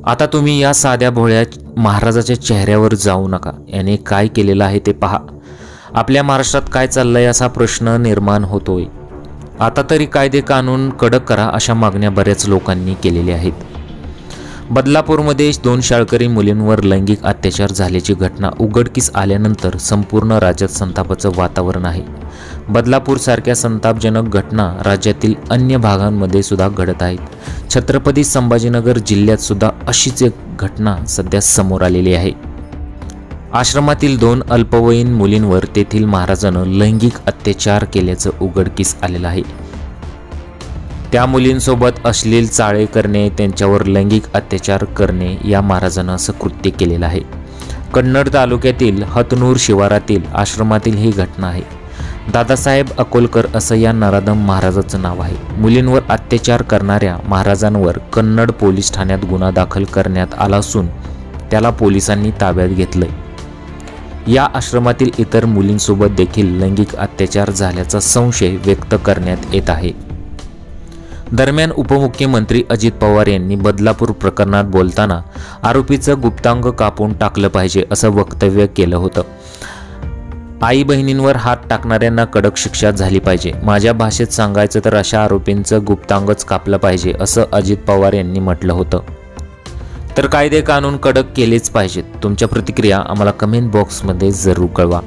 आता तुम्ही या साध्या भोळ्या महाराजाच्या चेहऱ्यावर जाऊ नका. याने काय केलेलं आहे ते पहा. आपल्या महाराष्ट्रात काय चाललंय असा प्रश्न निर्माण होतोय. आता तरी कायदे कानून कडक करा अशा मागण्या बऱ्याच लोकांनी केलेल्या आहेत. बदलापूरमध्ये 2 शाळकरी मुलींवर लैंगिक अत्याचार झाल्याची घटना उघडकीस आल्यानंतर संपूर्ण राज्यात संतापाचं वातावरण आहे. बदलापूरसारख्या संतापजनक घटना राज्यातील अन्य भागांमध्ये सुद्धा घडत आहेत. छत्रपती संभाजीनगर जिल्ह्यात सुद्धा अशीच एक घटना सध्या समोर आलेली आहे. आश्रमातील 2 अल्पवयीन मुलींवर तेथील महाराजानं लैंगिक अत्याचार केल्याचं उघडकीस आलेलं आहे. त्या मुलींसोबत अश्लील चाळे करणे, त्यांच्यावर लैंगिक अत्याचार करणे या महाराजानं असं कृत्य केलेलं आहे. कन्नड तालुक्यातील हतनूर शिवारातील आश्रमातील ही घटना आहे. दादासाहेब अकोलकर असं या नराधम महाराजाचं नाव आहे. मुलींवर अत्याचार करणाऱ्या महाराजांवर कन्नड पोलीस ठाण्यात गुन्हा दाखल करण्यात आला असून त्याला पोलिसांनी ताब्यात घेतलंय. या आश्रमातील इतर मुलींसोबत देखील लैंगिक अत्याचार झाल्याचा संशय व्यक्त करण्यात येत आहे. दरम्यान उपमुख्यमंत्री अजित पवार यांनी बदलापूर प्रकरणात बोलताना आरोपीचं गुप्तांग कापून टाकलं पाहिजे असं वक्तव्य केलं होतं. आई बहिणींवर हात टाकणाऱ्यांना कडक शिक्षा झाली पाहिजे. माझ्या भाषेत सांगायचं तर अशा आरोपींचं गुप्तांगच कापलं पाहिजे असं अजित पवार यांनी म्हटलं होतं. तर कायदे कानून कडक केलेच पाहिजेत. तुमच्या प्रतिक्रिया आम्हाला कमेंट बॉक्समध्ये जरूर कळवा.